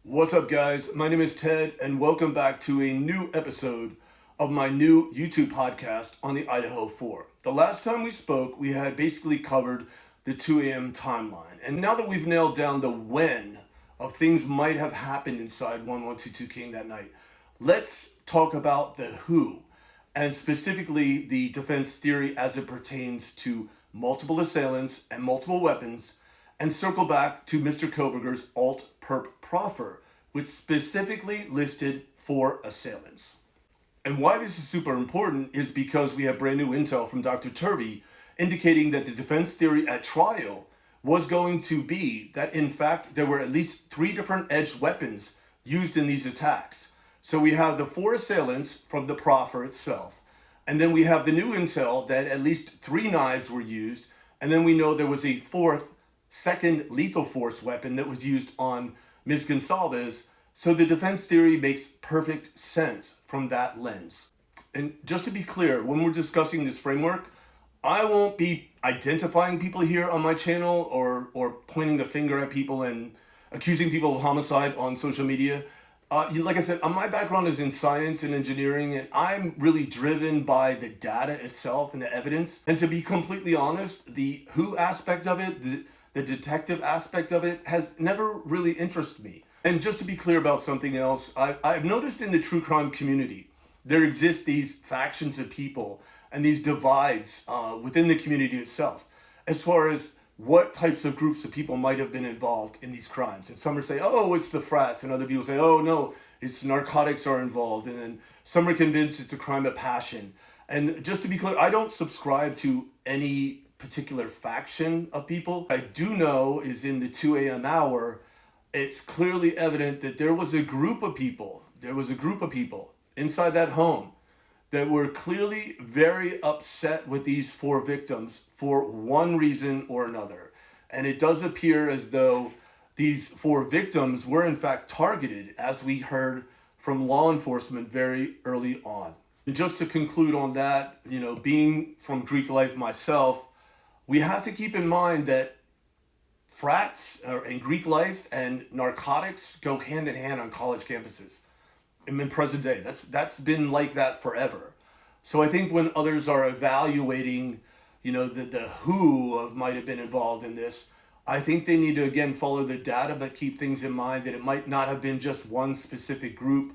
What's up, guys? My name is Ted, and welcome back to a new episode of my new YouTube podcast on the Idaho 4. The last time we spoke, we had basically covered the 2 a.m. timeline. And now that we've nailed down the when of things might have happened inside 1122 King that night, let's talk about the who, and specifically the defense theory as it pertains to multiple assailants and multiple weapons, and circle back to Mr. Koberger's alt-perp proffer, which specifically listed 4 assailants. And why this is super important is because we have brand new intel from Dr. Turvey indicating that the defense theory at trial was going to be that, in fact, there were at least 3 different edged weapons used in these attacks. So we have the 4 assailants from the proffer itself, and then we have the new intel that at least 3 knives were used, and then we know there was a 4th second lethal force weapon that was used on Ms. Gonsalves. So the defense theory makes perfect sense from that lens. And just to be clear, when we're discussing this framework, I won't be identifying people here on my channel or pointing the finger at people and accusing people of homicide on social media. Like I said, my background is in science and engineering, and I'm really driven by the data itself and the evidence. And to be completely honest, the who aspect of it, the detective aspect of it has never really interested me. And just to be clear about something else, I've noticed in the true crime community, there exist these factions of people and these divides within the community itself, as far as what types of groups of people might have been involved in these crimes. And some are saying, oh, it's the frats, and other people say, oh, no, it's narcotics are involved. And then some are convinced it's a crime of passion. And just to be clear, I don't subscribe to any particular faction of people. I do know is in the 2 a.m. hour, it's clearly evident that there was a group of people inside that home that were clearly very upset with these 4 victims for one reason or another. And it does appear as though these 4 victims were in fact targeted, as we heard from law enforcement very early on. And just to conclude on that, being from Greek life myself, we have to keep in mind that frats and Greek life and narcotics go hand in hand on college campuses in present day. That's been like that forever. So I think when others are evaluating, the who of might have been involved in this, I think they need to again follow the data, but keep things in mind that it might not have been just one specific group.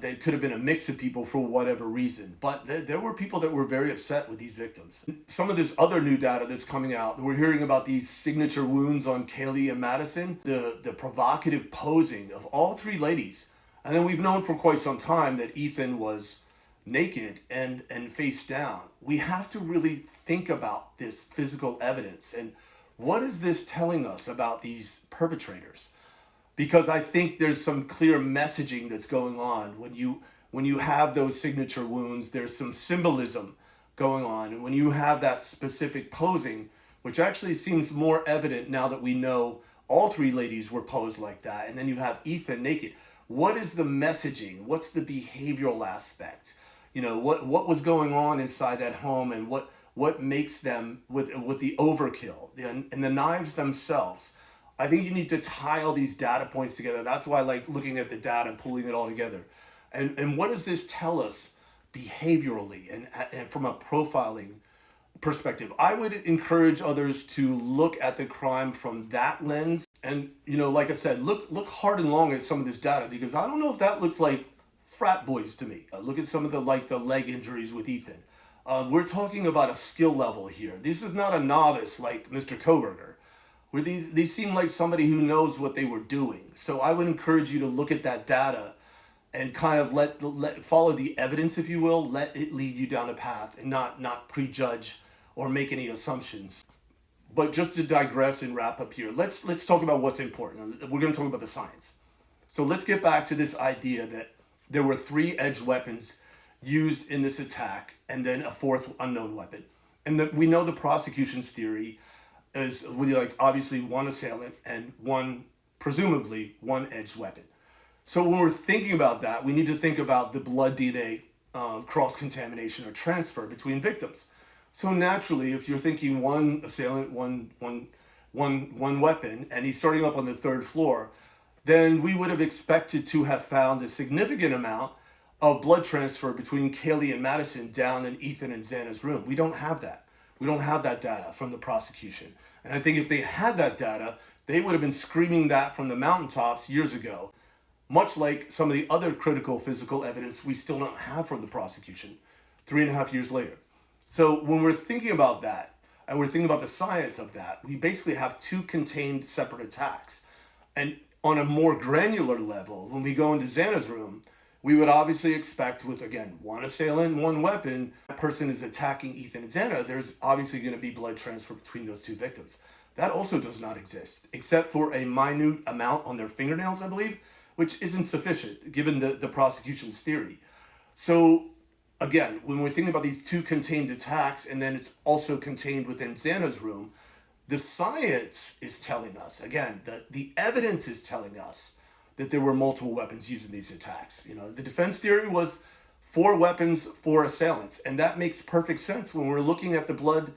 They could have been a mix of people for whatever reason. But there were people that were very upset with these victims. Some of this other new data that's coming out, we're hearing about these signature wounds on Kaylee and Madison, the provocative posing of all 3 ladies. And then we've known for quite some time that Ethan was naked and face down. We have to really think about this physical evidence and what is this telling us about these perpetrators? Because I think there's some clear messaging that's going on. When you have those signature wounds, there's some symbolism going on. And when you have that specific posing, which actually seems more evident now that we know all 3 ladies were posed like that, and then you have Ethan naked. What is the messaging? What's the behavioral aspect? What was going on inside that home, and what makes them with the overkill and the knives themselves? I think you need to tie all these data points together. That's why I like looking at the data and pulling it all together. And what does this tell us behaviorally and from a profiling perspective? I would encourage others to look at the crime from that lens. And, like I said, look hard and long at some of this data, because I don't know if that looks like frat boys to me. Look at some of the leg injuries with Ethan. We're talking about a skill level here. This is not a novice like Mr. Koberger. Where these seem like somebody who knows what they were doing. So I would encourage you to look at that data and kind of let follow the evidence, if you will. Let it lead you down a path and not prejudge or make any assumptions. But just to digress and wrap up here, let's talk about what's important. We're going to talk about the science. So let's get back to this idea that there were 3 edged weapons used in this attack, and then a 4th unknown weapon. And that we know the prosecution's theory is obviously 1 assailant and presumably one edged weapon. So when we're thinking about that, we need to think about the blood DNA cross-contamination or transfer between victims. So naturally, if you're thinking 1 assailant, one weapon, and he's starting up on the 3rd floor, then we would have expected to have found a significant amount of blood transfer between Kaylee and Madison down in Ethan and Xana's room. We don't have that. We don't have that data from the prosecution. And I think if they had that data, they would have been screaming that from the mountaintops years ago, much like some of the other critical physical evidence we still don't have from the prosecution 3.5 years later. So when we're thinking about that, and we're thinking about the science of that, we basically have two contained separate attacks. And on a more granular level, when we go into Xana's room, we would obviously expect with, again, one assailant, one weapon, that person is attacking Ethan and Xana, there's obviously going to be blood transfer between those two victims. That also does not exist, except for a minute amount on their fingernails, I believe, which isn't sufficient given the prosecution's theory. So again, when we're thinking about these two contained attacks, and then it's also contained within Xana's room, the science is telling us, again, the evidence is telling us that there were multiple weapons used in these attacks. You know, the defense theory was 4 weapons, 4 assailants, and that makes perfect sense when we're looking at the blood,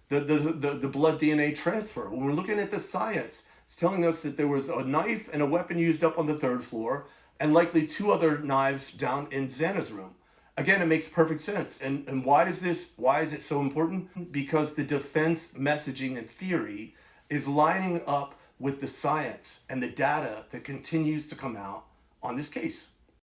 the blood DNA transfer. When we're looking at the science, it's telling us that there was a knife and a weapon used up on the 3rd floor, and likely 2 other knives down in Xana's room. Again, it makes perfect sense. And why is it so important? Because the defense messaging and theory is lining up with the science and the data that continues to come out on this case.